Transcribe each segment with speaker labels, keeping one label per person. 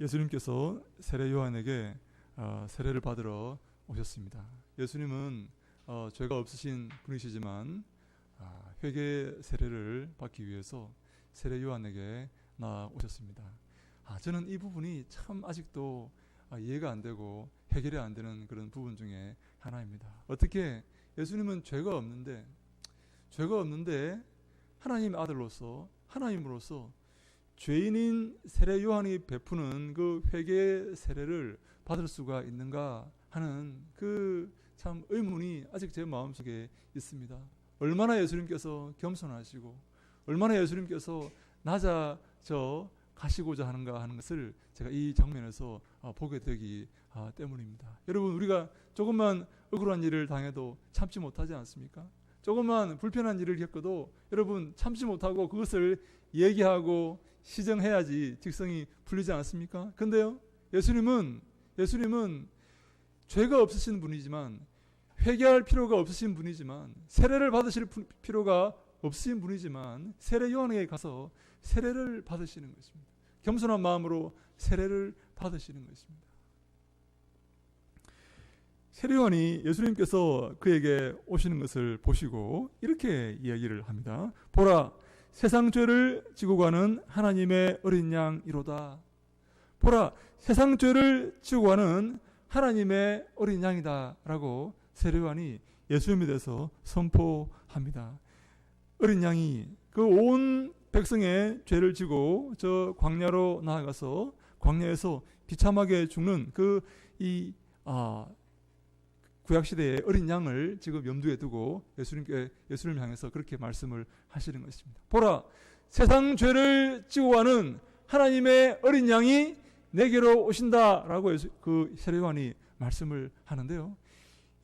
Speaker 1: 예수님께서 세례 요한에게 세례를 받으러 오셨습니다. 예수님은 죄가 없으신 분이시지만 회개 세례를 받기 위해서 세례 요한에게 나오셨습니다. 저는 이 부분이 참 아직도 이해가 안 되고 해결이 안 되는 그런 부분 중에 하나입니다. 어떻게 예수님은 죄가 없는데 하나님 아들로서 하나님으로서 죄인인 세례 요한이 베푸는 그 회개 세례를 받을 수가 있는가 하는 그 참 의문이 아직 제 마음속에 있습니다. 얼마나 예수님께서 겸손하시고 얼마나 예수님께서 낮아져 가시고자 하는가 하는 것을 제가 이 장면에서 보게 되기 때문입니다. 여러분, 우리가 조금만 억울한 일을 당해도 참지 못하지 않습니까? 조금만 불편한 일을 겪어도 여러분 참지 못하고 그것을 얘기하고 시정해야지 직성이 풀리지 않습니까? 근데요, 예수님은 죄가 없으신 분이지만 회개할 필요가 없으신 분이지만 세례를 받으실 필요가 없으신 분이지만 세례 요한에게 가서 세례를 받으시는 것입니다. 겸손한 마음으로 세례를 받으시는 것입니다. 세례 요한이 예수님께서 그에게 오시는 것을 보시고 이렇게 이야기를 합니다. 보라, 세상 죄를 지고 가는 하나님의 어린 양이로다. 보라, 세상 죄를 지고 가는 하나님의 어린 양이다 라고 세례 요한이 예수님에 대해서 선포합니다. 어린 양이 그 온 백성의 죄를 지고 저 광야로 나아가서 광야에서 비참하게 죽는 구약시대의 어린 양을 지금 염두에 두고 예수님을 향해서 그렇게 말씀을 하시는 것입니다. 보라, 세상 죄를 지고 가는 하나님의 어린 양이 내게로 오신다라고 그 세례 요한이 말씀을 하는데요.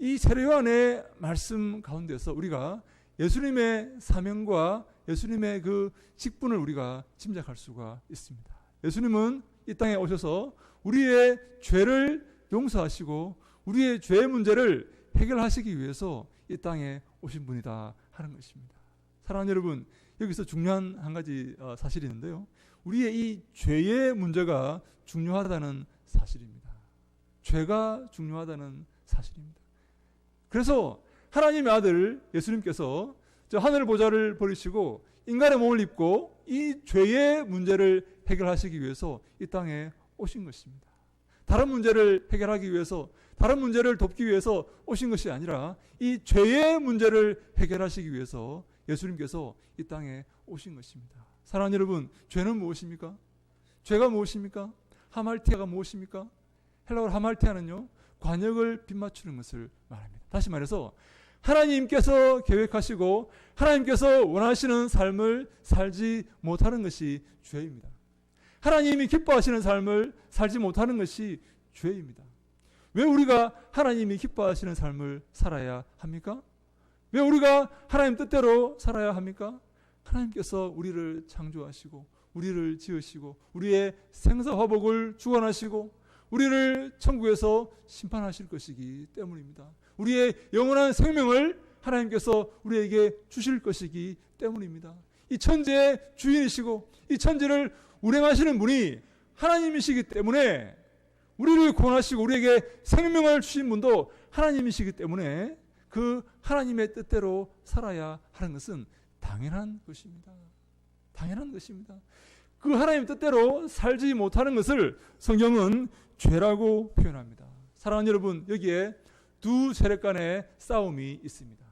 Speaker 1: 이 세례 요한의 말씀 가운데서 우리가 예수님의 사명과 예수님의 그 직분을 우리가 짐작할 수가 있습니다. 예수님은 이 땅에 오셔서 우리의 죄를 용서하시고 우리의 죄의 문제를 해결하시기 위해서 이 땅에 오신 분이다 하는 것입니다. 사랑하는 여러분, 여기서 중요한 한 가지 사실이 있는데요. 우리의 이 죄의 문제가 중요하다는 사실입니다. 죄가 중요하다는 사실입니다. 그래서 하나님의 아들 예수님께서 저 하늘 보좌를 버리시고 인간의 몸을 입고 이 죄의 문제를 해결하시기 위해서 이 땅에 오신 것입니다. 다른 문제를 해결하기 위해서, 다른 문제를 돕기 위해서 오신 것이 아니라 이 죄의 문제를 해결하시기 위해서 예수님께서 이 땅에 오신 것입니다. 사랑하는 여러분, 죄는 무엇입니까? 죄가 무엇입니까? 하말티아가 무엇입니까? 헬라어로 하말티아는요, 관역을 빗맞추는 것을 말합니다. 다시 말해서 하나님께서 계획하시고 하나님께서 원하시는 삶을 살지 못하는 것이 죄입니다. 하나님이 기뻐하시는 삶을 살지 못하는 것이 죄입니다. 왜 우리가 하나님이 기뻐하시는 삶을 살아야 합니까? 왜 우리가 하나님 뜻대로 살아야 합니까? 하나님께서 우리를 창조하시고 우리를 지으시고 우리의 생사화복을 주관하시고 우리를 천국에서 심판하실 것이기 때문입니다. 우리의 영원한 생명을 하나님께서 우리에게 주실 것이기 때문입니다. 이 천지의 주인이시고 이 천지를 운행하시는 분이 하나님이시기 때문에 우리를 구원하시고 우리에게 생명을 주신 분도 하나님이시기 때문에 그 하나님의 뜻대로 살아야 하는 것은 당연한 것입니다. 당연한 것입니다. 그 하나님 뜻대로 살지 못하는 것을 성경은 죄라고 표현합니다. 사랑하는 여러분, 여기에 두 세력 간의 싸움이 있습니다.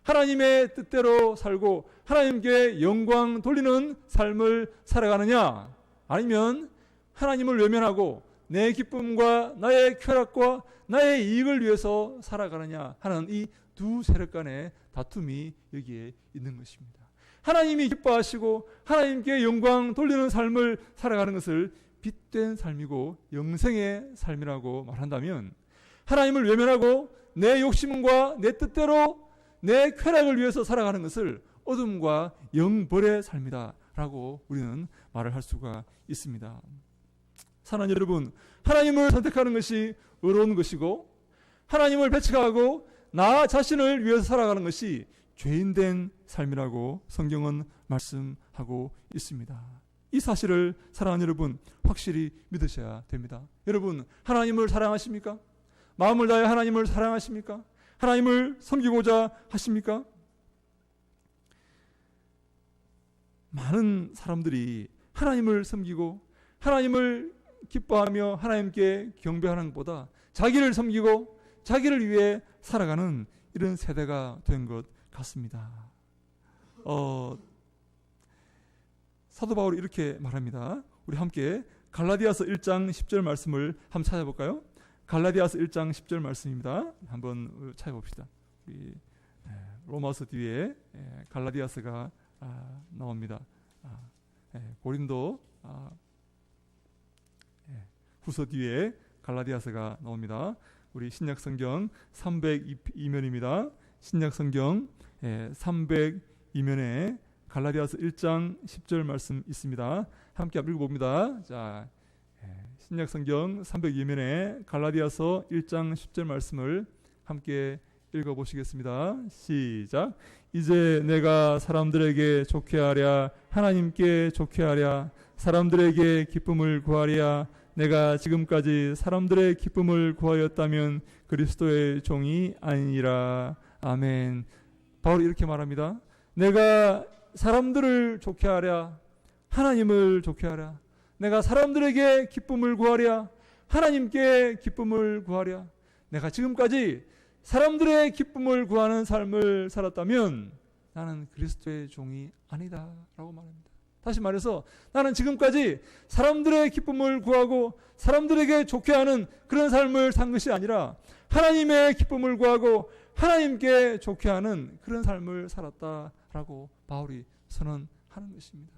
Speaker 1: 하나님의 뜻대로 살고 하나님께 영광 돌리는 삶을 살아가느냐, 아니면 하나님을 외면하고 내 기쁨과 나의 쾌락과 나의 이익을 위해서 살아가느냐 하는 이 두 세력 간의 다툼이 여기에 있는 것입니다. 하나님이 기뻐하시고 하나님께 영광 돌리는 삶을 살아가는 것을 빛된 삶이고 영생의 삶이라고 말한다면, 하나님을 외면하고 내 욕심과 내 뜻대로 내 쾌락을 위해서 살아가는 것을 어둠과 영벌의 삶이다 라고 우리는 말을 할 수가 있습니다. 사랑하는 여러분, 하나님을 선택하는 것이 의로운 것이고 하나님을 배척하고 나 자신을 위해서 살아가는 것이 죄인된 삶이라고 성경은 말씀하고 있습니다. 이 사실을 사랑하는 여러분 확실히 믿으셔야 됩니다. 여러분, 하나님을 사랑하십니까? 마음을 다해 하나님을 사랑하십니까? 하나님을 섬기고자 하십니까? 많은 사람들이 하나님을 섬기고 하나님을 기뻐하며 하나님께 경배하는 것보다 자기를 섬기고 자기를 위해 살아가는 이런 세대가 된 것 같습니다. 사도 바울이 이렇게 말합니다. 우리 함께 갈라디아서 1장 10절 말씀을 한번 찾아볼까요? 갈라디아서 1장 10절 말씀입니다. 한번 찾아봅시다. 우리 로마서 뒤에 갈라디아서가 나옵니다. 고린도 후서 뒤에 갈라디아서가 나옵니다. 우리 신약성경 302면입니다. 신약성경 302면에 갈라디아서 1장 10절 말씀 있습니다. 함께 읽어봅니다. 자, 신약성경 302면에 갈라디아서 1장 10절 말씀을 함께 읽어보시겠습니다. 시작. 이제 내가 사람들에게 좋게 하랴 하나님께 좋게 하랴 사람들에게 기쁨을 구하랴 내가 지금까지 사람들의 기쁨을 구하였다면 그리스도의 종이 아니니라. 아멘. 바울이 이렇게 말합니다. 내가 사람들을 좋게 하랴 하나님을 좋게 하랴 내가 사람들에게 기쁨을 구하랴 하나님께 기쁨을 구하랴 내가 지금까지 사람들의 기쁨을 구하는 삶을 살았다면 나는 그리스도의 종이 아니다 라고 말합니다. 다시 말해서 나는 지금까지 사람들의 기쁨을 구하고 사람들에게 좋게 하는 그런 삶을 산 것이 아니라 하나님의 기쁨을 구하고 하나님께 좋게 하는 그런 삶을 살았다라고 바울이 선언하는 것입니다.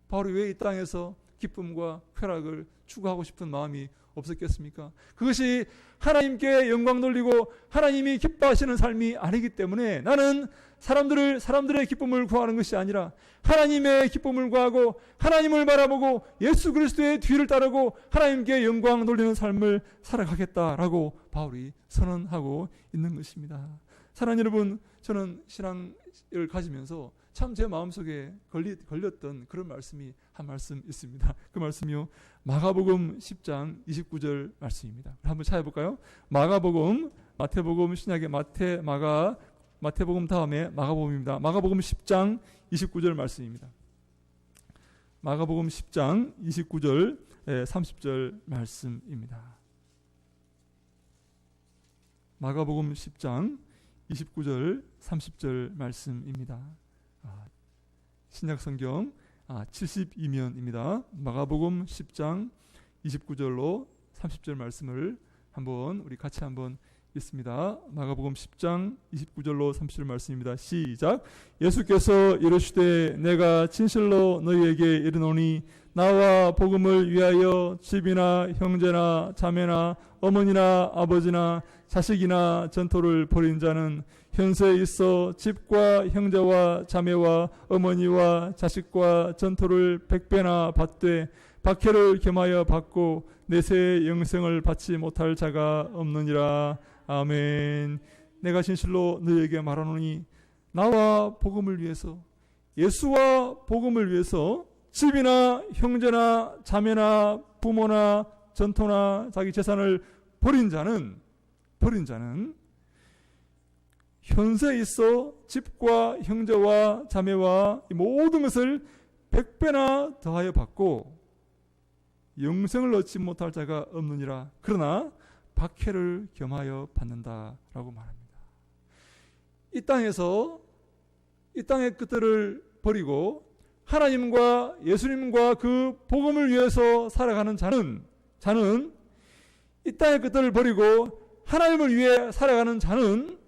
Speaker 1: 바울이 왜 이 땅에서 기쁨과 쾌락을 추구하고 싶은 마음이 없었겠습니까? 그것이 하나님께 영광 돌리고 하나님이 기뻐하시는 삶이 아니기 때문에 나는 사람들의 기쁨을 구하는 것이 아니라 하나님의 기쁨을 구하고 하나님을 바라보고 예수 그리스도의 뒤를 따르고 하나님께 영광 돌리는 삶을 살아가겠다라고 바울이 선언하고 있는 것입니다. 사랑하는 여러분, 저는 신앙을 가지면서 참 제 마음속에 걸렸던 그런 말씀이 한 말씀 있습니다. 그 말씀이요, 마가복음 10장 29절 말씀입니다. 한번 찾아볼까요? 마가복음, 마태복음, 신약의 마태복음 다음에 마가복음입니다. 마가복음 10장 29절 말씀입니다. 마가복음 10장 29절 30절 말씀입니다. 마가복음 10장 29절 30절 말씀입니다. 신약성경 72면입니다. 마가복음 10장 29절로 30절 말씀을 우리 같이 한번 읽습니다. 마가복음 10장 29절로 30절 말씀입니다. 시작. 예수께서 이르시되 내가 진실로 너희에게 이르노니 나와 복음을 위하여 집이나 형제나 자매나 어머니나 아버지나 자식이나 전토를 벌인 자는 현세에 있어 집과 형제와 자매와 어머니와 자식과 전토를 100배나 받되 박해를 겸하여 받고 내세의 영생을 받지 못할 자가 없느니라. 아멘. 내가 진실로 너희에게 말하노니 나와 복음을 위해서, 예수와 복음을 위해서 집이나 형제나 자매나 부모나 전토나 자기 재산을 버린 자는 현세에 있어 집과 형제와 자매와 이 모든 것을 100배나 더하여 받고 영생을 얻지 못할 자가 없느니라. 그러나 박해를 겸하여 받는다라고 말합니다. 이 땅에서 이 땅의 것들을 버리고 하나님과 예수님과 그 복음을 위해서 살아가는 자는 이 땅의 것들을 버리고 하나님을 위해 살아가는 자는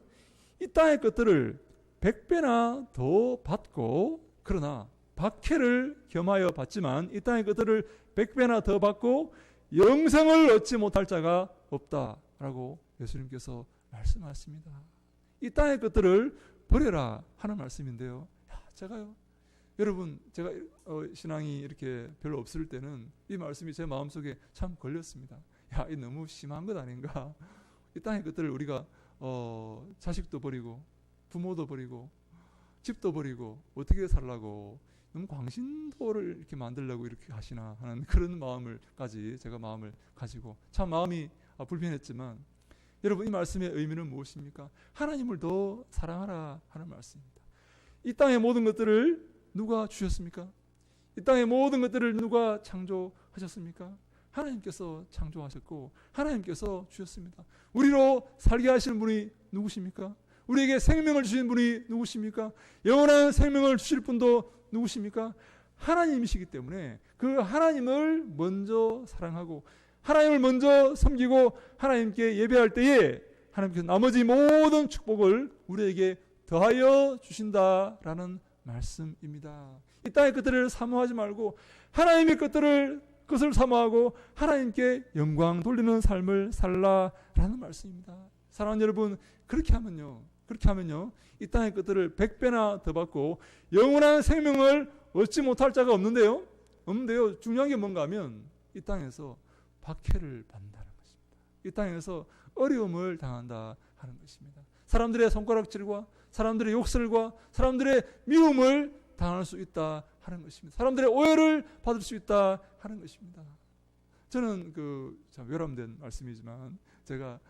Speaker 1: 이 땅의 것들을 100배나 더 받고, 그러나 박해를 겸하여 받지만 이 땅의 것들을 100배나 더 받고 영생을 얻지 못할 자가 없다라고 예수님께서 말씀하십니다. 이 땅의 것들을 버려라 하는 말씀인데요. 여러분, 제가 신앙이 이렇게 별로 없을 때는 이 말씀이 제 마음속에 참 걸렸습니다. 이 너무 심한 것 아닌가? 이 땅의 것들을 우리가 자식도 버리고 부모도 버리고 집도 버리고 어떻게 살라고 너무 광신도를 이렇게 만들려고 이렇게 하시나 하는 그런 마음을까지 제가 마음을 가지고 참 마음이 불편했지만, 여러분 이 말씀의 의미는 무엇입니까? 하나님을 더 사랑하라 하는 말씀입니다. 이 땅의 모든 것들을 누가 주셨습니까? 이 땅의 모든 것들을 누가 창조하셨습니까? 하나님께서 창조하셨고 하나님께서 주셨습니다. 우리로 살게 하시는 분이 누구십니까? 우리에게 생명을 주신 분이 누구십니까? 영원한 생명을 주실 분도 누구십니까? 하나님이시기 때문에 그 하나님을 먼저 사랑하고 하나님을 먼저 섬기고 하나님께 예배할 때에 하나님께서 나머지 모든 축복을 우리에게 더하여 주신다라는 말씀입니다. 이 땅의 것들을 사모하지 말고 하나님의 것을 사모하고 하나님께 영광 돌리는 삶을 살라라는 말씀입니다. 사랑하는 여러분, 그렇게 하면요 이 땅의 것들을 100배나 더 받고 영원한 생명을 얻지 못할 자가 없는데요. 중요한 게 뭔가 하면 이 땅에서 박해를 받는다는 것입니다. 이 땅에서 어려움을 당한다 하는 것입니다. 사람들의 손가락질과 사람들의 욕설과 사람들의 미움을 당할 수 있다 하는 것입니다. 사람들의 오해를 받을 수 있다 하는 것입니다. 저는 참 외람된 말씀이지만 제가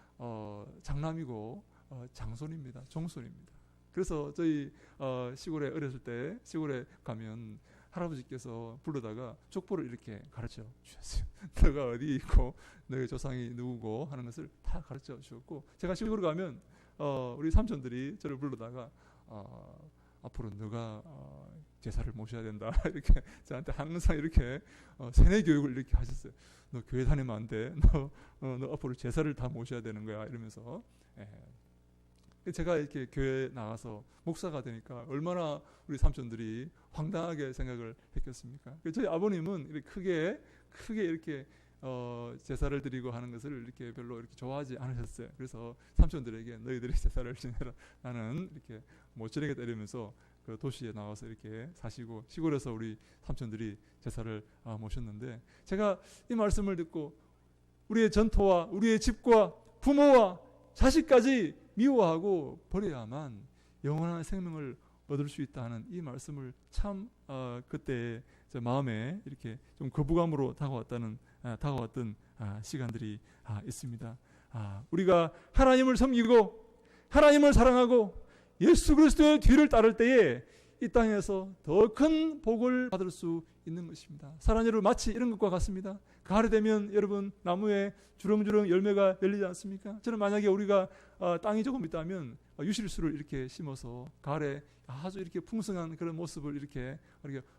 Speaker 1: 장남이고 장손입니다. 종손입니다. 그래서 저희 시골에 어렸을 때 시골에 가면 할아버지께서 부르다가 족보를 이렇게 가르쳐 주셨어요. 너가 어디 있고 너의 조상이 누구고 하는 것을 다 가르쳐 주셨고, 제가 시골에 가면 우리 삼촌들이 저를 부르다가 앞으로 너가 제사를 모셔야 된다 이렇게 저한테 항상 이렇게 세뇌 교육을 이렇게 하셨어요. 너 교회 다니면 안 돼. 너 앞으로 제사를 다 모셔야 되는 거야 이러면서. 제가 이렇게 교회 나가서 목사가 되니까 얼마나 우리 삼촌들이 황당하게 생각을 했겠습니까? 저희 아버님은 이렇게 크게 이렇게 제사를 드리고 하는 것을 이렇게 별로 이렇게 좋아하지 않으셨어요. 그래서 삼촌들에게 너희들이 제사를 지내라, 나는 이렇게 못 지내겠다 이러면서 그 도시에 나와서 이렇게 사시고 시골에서 우리 삼촌들이 제사를 모셨는데, 제가 이 말씀을 듣고 우리의 전토와 우리의 집과 부모와 자식까지 미워하고 버려야만 영원한 생명을 얻을 수 있다는 이 말씀을 참 그때 제 마음에 이렇게 좀 거부감으로 다가왔던 시간들이 있습니다. 우리가 하나님을 섬기고 하나님을 사랑하고 예수 그리스도의 뒤를 따를 때에 이 땅에서 더 큰 복을 받을 수 있는 것입니다. 사랑하는 여러분, 마치 이런 것과 같습니다. 가을이 되면 여러분 나무에 주렁주렁 열매가 열리지 않습니까? 저는 만약에 우리가 땅이 조금 있다면 유실수를 이렇게 심어서 가을에 아주 이렇게 풍성한 그런 모습을 이렇게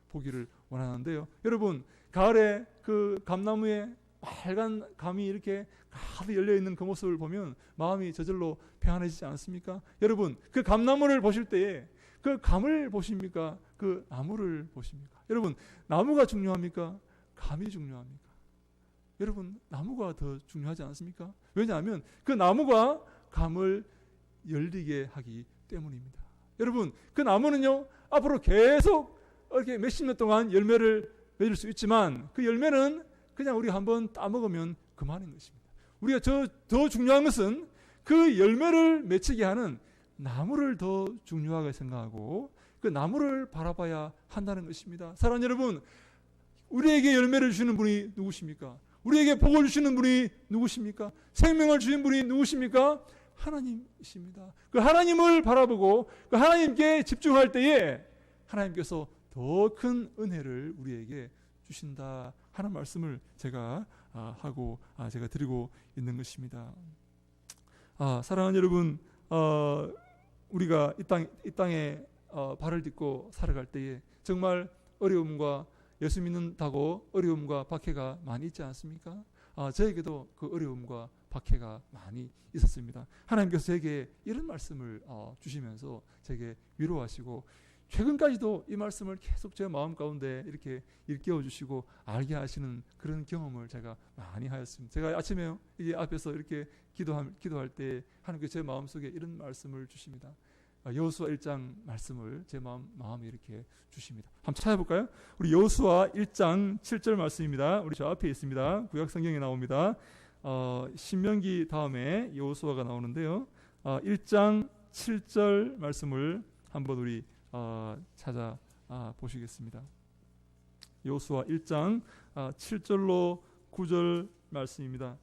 Speaker 1: 보기를 원하는데요. 여러분, 가을에 그 감나무에 빨간 감이 이렇게 가득 열려있는 그 모습을 보면 마음이 저절로 평안해지지 않습니까? 여러분, 그 감나무를 보실 때에 그 감을 보십니까? 그 나무를 보십니까? 여러분, 나무가 중요합니까? 감이 중요합니까? 여러분, 나무가 더 중요하지 않습니까? 왜냐하면 그 나무가 감을 열리게 하기 때문입니다. 여러분, 그 나무는요 앞으로 계속 이렇게 몇십 년 동안 열매를 맺을 수 있지만 그 열매는 그냥 우리가 한번 따먹으면 그만인 것입니다. 우리가 더 중요한 것은 그 열매를 맺히게 하는 나무를 더 중요하게 생각하고 그 나무를 바라봐야 한다는 것입니다. 사랑하는 여러분, 우리에게 열매를 주시는 분이 누구십니까? 우리에게 복을 주시는 분이 누구십니까? 생명을 주신 분이 누구십니까? 하나님이십니다. 그 하나님을 바라보고 그 하나님께 집중할 때에 하나님께서 더 큰 은혜를 우리에게 주신다 하는 말씀을 제가 제가 드리고 있는 것입니다. 사랑하는 여러분, 우리가 이 땅에 발을 딛고 살아갈 때에 정말 어려움과 예수 믿는다고 어려움과 박해가 많이 있지 않습니까? 저에게도 그 어려움과 박해가 많이 있었습니다. 하나님께서 제게 이런 말씀을 주시면서 제게 위로하시고 최근까지도 이 말씀을 계속 제 마음 가운데 이렇게 일깨워 주시고 알게 하시는 그런 경험을 제가 많이 하였습니다. 제가 아침에 이 앞에서 이렇게 기도할 때 하나님께서 제 마음속에 이런 말씀을 주십니다. 여호수아 1장 말씀을 제 마음에 이렇게 주십니다. 한번 찾아볼까요? 우리 여호수아 1장 7절 말씀입니다. 우리 저 앞에 있습니다. 구약 성경에 나옵니다. 신명기 다음에 여호수아가 나오는데요. 1장 7절 말씀을 한번 우리 보시겠습니다. 여호수아 1장 7절로 9절 말씀입니다.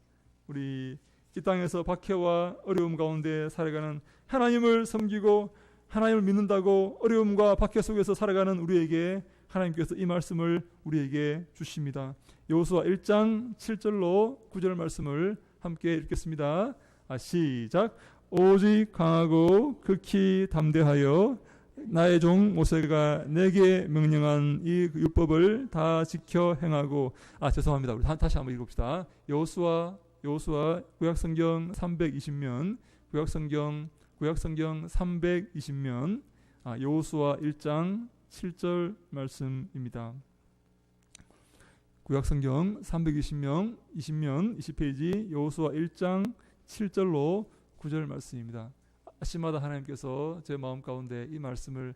Speaker 1: 우리 이 땅에서 박해와 어려움 가운데 살아가는, 하나님을 섬기고 하나님을 믿는다고 어려움과 박해 속에서 살아가는 우리에게 하나님께서 이 말씀을 우리에게 주십니다. 여호수아 1장 7절로 9절 말씀을 함께 읽겠습니다. 시작. 오직 강하고 극히 담대하여 나의 종 모세가 내게 명령한 이 율법을 다 지켜 행하고. 죄송합니다. 우리 다시 한번 읽읍시다. 여호수아 구약성경 320면, 구약성경 320면, 여호수아 1장 7절 말씀입니다. 구약성경 320면 20페이지 여호수아 1장 7절로 9절 말씀입니다. 아침마다 하나님께서 제 마음 가운데 이 말씀을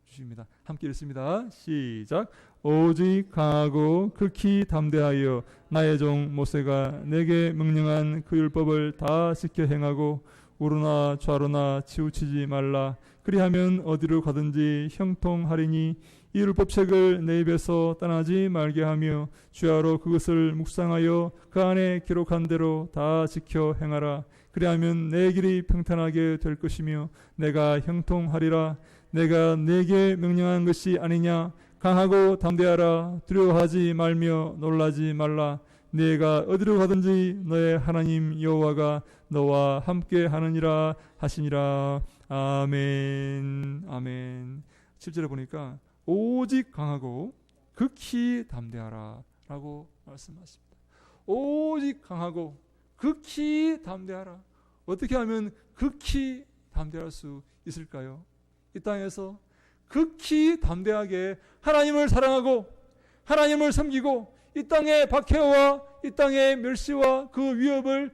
Speaker 1: 주십니다. 함께 읽습니다. 시작. 오직 강하고 극히 담대하여 나의 종 모세가 내게 명령한 그 율법을 다 지켜 행하고 우르나 좌로나 치우치지 말라. 그리하면 어디로 가든지 형통하리니 이 율법책을 내 입에서 떠나지 말게 하며 주야로 그것을 묵상하여 그 안에 기록한 대로 다 지켜 행하라. 그리하면 내 길이 평탄하게 될 것이며 내가 형통하리라. 내가 내게 명령한 것이 아니냐. 강하고 담대하라. 두려워하지 말며 놀라지 말라. 네가 어디로 가든지 너의 하나님 여호와가 너와 함께 하느니라 하시니라. 아멘. 아멘. 7절에 보니까 오직 강하고 극히 담대하라 라고 말씀하십니다. 오직 강하고 극히 담대하라. 어떻게 하면 극히 담대할 수 있을까요? 이 땅에서 극히 담대하게 하나님을 사랑하고 하나님을 섬기고 이 땅의 박해와 이 땅의 멸시와 그 위협을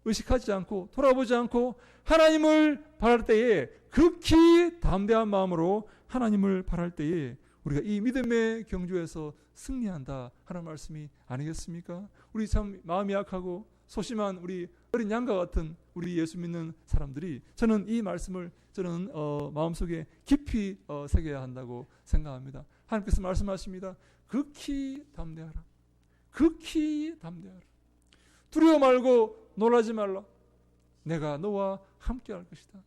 Speaker 1: 의식하지 않고 돌아보지 않고 하나님을 바랄 때에 극히 담대한 마음으로 하나님을 바랄 때에 우리가 이 믿음의 경주에서 승리한다 하는 말씀이 아니겠습니까? 우리 참 마음이 약하고 소심한 우리 어린 양과 같은 우리 예수 믿는 사람들이, 저는 이 말씀을 마음속에 깊이 새겨야 한다고 생각합니다. 하나님께서 말씀하십니다. 극히 담대하라. 극히 담대하라. 두려워 말고 놀라지 말라. 내가 너와 함께 할 것이다.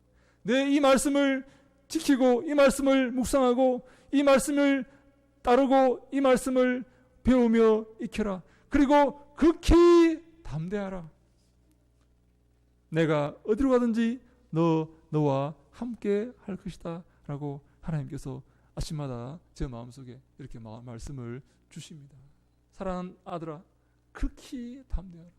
Speaker 1: 내 이 말씀을 지키고 이 말씀을 묵상하고 이 말씀을 따르고 이 말씀을 배우며 익혀라. 그리고 극히 담대하라. 내가 어디로 가든지 너와 함께 할 것이다 라고 하나님께서 아침마다 제 마음속에 이렇게 말씀을 주십니다. 사랑하는 아들아, 극히 담대하라.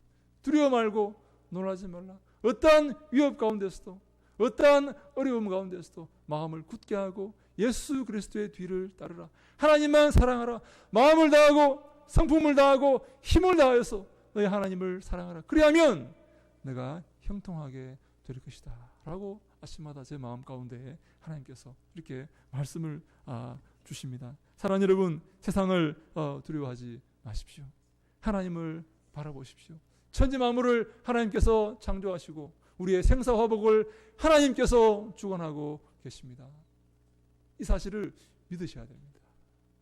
Speaker 1: 두려워 말고 놀라지 말라. 어떠한 위협 가운데서도 어떠한 어려움 가운데서도 마음을 굳게 하고 예수 그리스도의 뒤를 따르라. 하나님만 사랑하라. 마음을 다하고 성품을 다하고 힘을 다하여서 너희 하나님을 사랑하라. 그리하면 내가 형통하게 될 것이다 라고 아침마다 제 마음 가운데 하나님께서 이렇게 말씀을 주십니다. 사랑하는 여러분, 세상을 두려워하지 마십시오. 하나님을 바라보십시오. 천지 만물을 하나님께서 창조하시고 우리의 생사화복을 하나님께서 주관하고 계십니다. 이 사실을 믿으셔야 됩니다.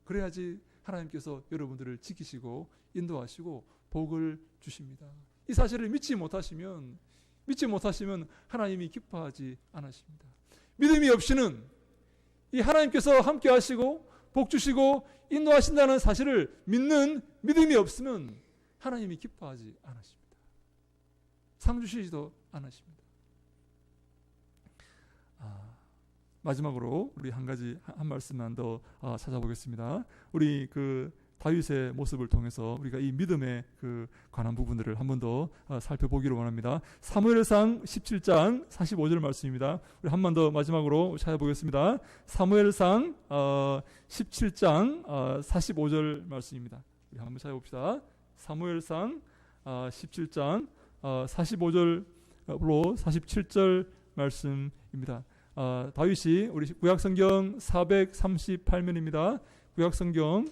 Speaker 1: 그래야지 하나님께서 여러분들을 지키시고 인도하시고 복을 주십니다. 이 사실을 믿지 못하시면 하나님이 기뻐하지 않으십니다. 믿음이 없이는 이 하나님께서 함께 하시고 복 주시고 인도하신다는 사실을 믿는 믿음이 없으면 하나님이 기뻐하지 않으십니다. 상 주시지도 않으십니다. 마지막으로 우리 한 말씀만 더 찾아보겠습니다. 우리 그 다윗의 모습을 통해서 우리가 이 믿음에 관한 부분들을 한 번 더 살펴보기를 원합니다. 사무엘상 17장 45절 말씀입니다. 우리 한 번 더 마지막으로 찾아보겠습니다. 사무엘상 17장 45절 말씀입니다. 우리 한번 찾아봅시다. 사무엘상 17장 45절로 47절 말씀입니다. 다윗이 우리 구약성경 438면입니다. 구약성경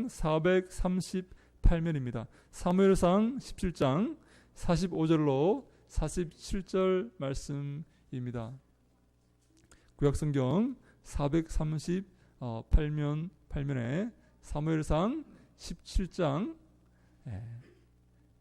Speaker 1: 438면입니다. 사무엘상 17장 45절로 47절 말씀입니다. 구약성경 8면에 사무엘상 17장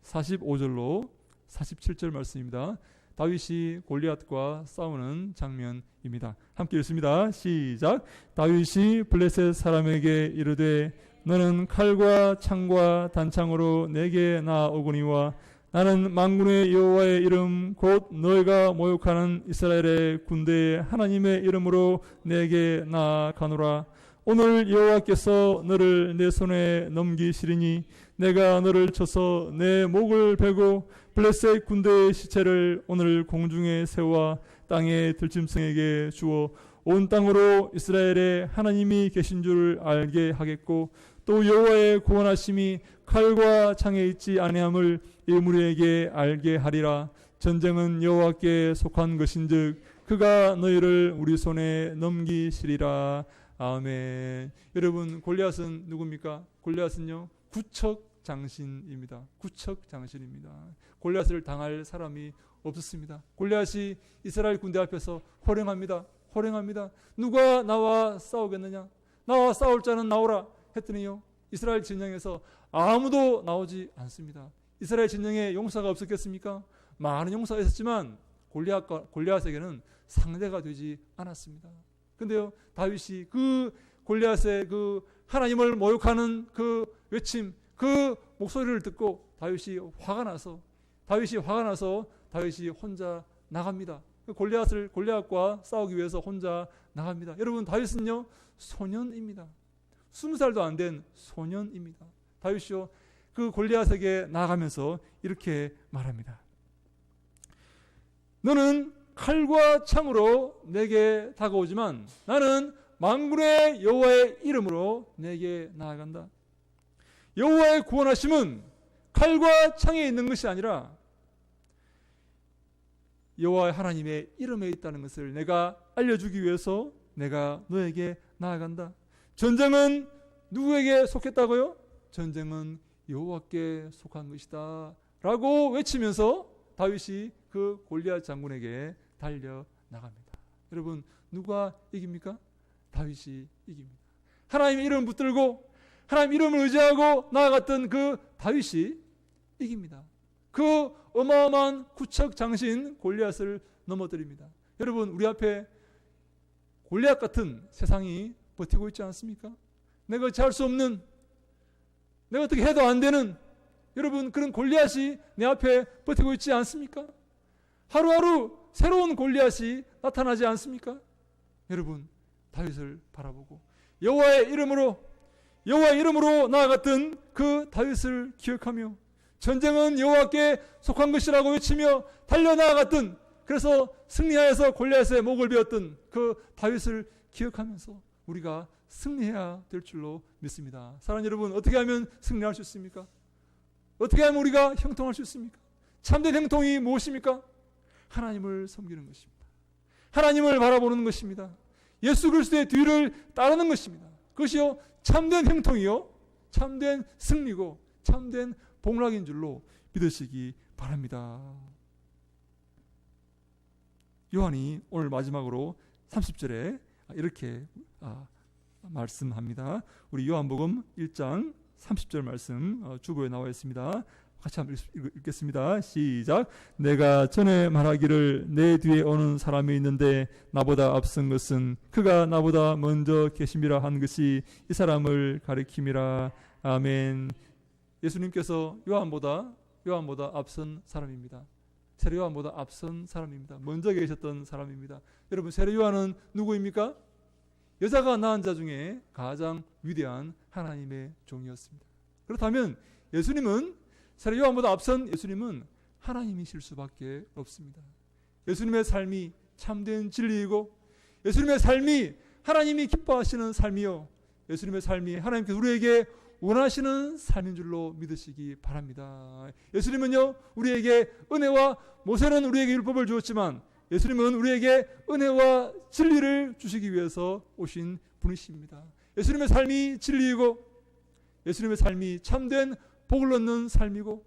Speaker 1: 45절로 47절 말씀입니다. 다윗이 골리앗과 싸우는 장면입니다. 함께 읽습니다. 시작. 다윗이 블레셋 사람에게 이르되 너는 칼과 창과 단창으로 내게 나아오거니와 나는 만군의 여호와의 이름 곧 너희가 모욕하는 이스라엘의 군대의 하나님의 이름으로 내게 나아가노라. 오늘 여호와께서 너를 내 손에 넘기시리니 내가 너를 쳐서 내 목을 베고 블레셋 군대의 시체를 오늘 공중에 세워 땅의 들짐승에게 주어 온 땅으로 이스라엘의 하나님이 계신 줄 알게 하겠고 또 여호와의 구원하심이 칼과 창에 있지 아니함을 이 무리에게 알게 하리라. 전쟁은 여호와께 속한 것인즉 그가 너희를 우리 손에 넘기시리라. 아멘. 여러분, 골리앗은 누굽니까? 골리앗은요, 구척장신입니다. 구척장신입니다. 골리앗을 당할 사람이 없었습니다. 골리앗이 이스라엘 군대 앞에서 호령합니다. 호령합니다. 누가 나와 싸우겠느냐? 나와 싸울 자는 나오라 했더니요, 이스라엘 진영에서 아무도 나오지 않습니다. 이스라엘 진영에 용사가 없었겠습니까? 많은 용사가 있었지만 골리앗에게는 상대가 되지 않았습니다. 근데요, 다윗이 그 골리앗의 그 하나님을 모욕하는 그 외침, 그 목소리를 듣고 다윗이 화가 나서 다윗이 혼자 나갑니다. 골리앗과 싸우기 위해서 혼자 나갑니다. 여러분, 다윗은요, 소년입니다. 20살도 안 된 소년입니다. 다윗이요, 그 골리앗에게 나아가면서 이렇게 말합니다. 너는 칼과 창으로 내게 다가오지만 나는 만군의 여호와의 이름으로 내게 나아간다. 여호와의 구원하심은 칼과 창에 있는 것이 아니라 여호와 하나님의 이름에 있다는 것을 내가 알려주기 위해서 내가 너에게 나아간다. 전쟁은 누구에게 속했다고요? 전쟁은 여호와께 속한 것이다 라고 외치면서 다윗이 그 골리앗 장군에게 달려 나갑니다. 여러분, 누가 이깁니까? 다윗이 이깁니다. 하나님의 이름을 붙들고 하나님 이름을 의지하고 나아갔던 그 다윗이 이깁니다. 그 어마어마한 구척 장신 골리앗을 넘어뜨립니다. 여러분, 우리 앞에 골리앗 같은 세상이 버티고 있지 않습니까? 내가 어찌 할 수 없는, 내가 어떻게 해도 안 되는, 여러분, 그런 골리앗이 내 앞에 버티고 있지 않습니까? 하루하루 새로운 골리앗이 나타나지 않습니까? 여러분, 다윗을 바라보고 여호와의 이름으로 나아갔던 그 다윗을 기억하며 전쟁은 여호와께 속한 것이라고 외치며 달려나아갔던, 그래서 승리하여서 골리앗의 목을 베었던 그 다윗을 기억하면서 우리가 승리해야 될 줄로 믿습니다. 사랑하는 여러분, 어떻게 하면 승리할 수 있습니까? 어떻게 하면 우리가 형통할 수 있습니까? 참된 형통이 무엇입니까? 하나님을 섬기는 것입니다. 하나님을 바라보는 것입니다. 예수 그리스도의 뒤를 따르는 것입니다. 그것이요, 참된 형통이요, 참된 승리고 참된 복락인 줄로 믿으시기 바랍니다. 요한이 오늘 마지막으로 30절에 이렇게 말씀합니다. 우리 요한복음 1장 30절 말씀 주보에 나와 있습니다. 같이 한번 읽겠습니다. 시작. 내가 전에 말하기를 내 뒤에 오는 사람이 있는데 나보다 앞선 것은 그가 나보다 먼저 계심이라 한 것이 이 사람을 가리킴이라. 아멘. 예수님께서 요한보다 앞선 사람입니다. 세례 요한보다 앞선 사람입니다. 먼저 계셨던 사람입니다. 여러분, 세례 요한은 누구입니까? 여자가 낳은 자 중에 가장 위대한 하나님의 종이었습니다. 그렇다면 세례 요한보다 앞선 예수님은 하나님이실 수밖에 없습니다. 예수님의 삶이 참된 진리이고 예수님의 삶이 하나님이 기뻐하시는 삶이요, 예수님의 삶이 하나님께서 우리에게 원하시는 삶인 줄로 믿으시기 바랍니다. 예수님은요, 우리에게 은혜와, 모세는 우리에게 율법을 주었지만 예수님은 우리에게 은혜와 진리를 주시기 위해서 오신 분이십니다. 예수님의 삶이 진리이고 예수님의 삶이 참된 복을 얻는 삶이고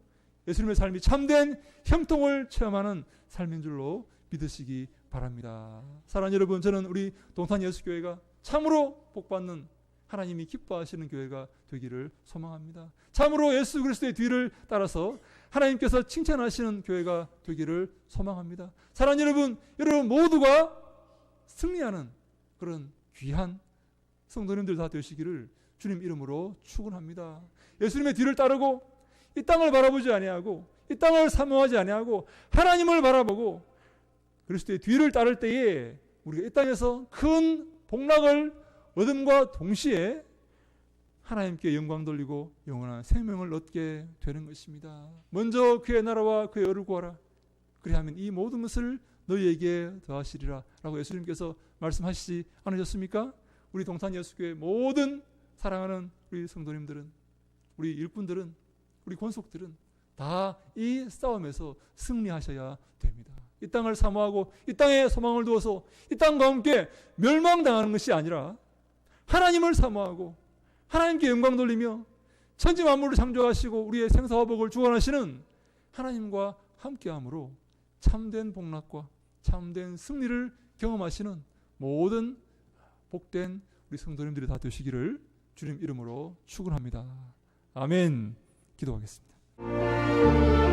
Speaker 1: 예수님의 삶이 참된 형통을 체험하는 삶인 줄로 믿으시기 바랍니다. 사랑하는 여러분, 저는 우리 동탄 예수교회가 참으로 복받는 하나님이 기뻐하시는 교회가 되기를 소망합니다. 참으로 예수 그리스도의 뒤를 따라서 하나님께서 칭찬하시는 교회가 되기를 소망합니다. 사랑하는 여러분 모두가 승리하는 그런 귀한 성도님들 다 되시기를 주님 이름으로 축원합니다. 예수님의 뒤를 따르고 이 땅을 바라보지 아니하고 이 땅을 사모하지 아니하고 하나님을 바라보고 그리스도의 뒤를 따를 때에 우리가 이 땅에서 큰 복락을 얻음과 동시에 하나님께 영광 돌리고 영원한 생명을 얻게 되는 것입니다. 먼저 그의 나라와 그의 의를 구하라. 그리하면 이 모든 것을 너희에게 더하시리라 라고 예수님께서 말씀하시지 않으셨습니까? 우리 동산 예수교회 모든 사랑하는 우리 성도님들은, 우리 일꾼들은, 우리 권속들은 다 이 싸움에서 승리하셔야 됩니다. 이 땅을 사모하고 이 땅에 소망을 두어서 이 땅과 함께 멸망당하는 것이 아니라 하나님을 사모하고 하나님께 영광 돌리며 천지 만물을 창조하시고 우리의 생사와 복을 주관하시는 하나님과 함께함으로 참된 복락과 참된 승리를 경험하시는 모든 복된 우리 성도님들이 다 되시기를 주님 이름으로 축원합니다. 아멘. 기도하겠습니다.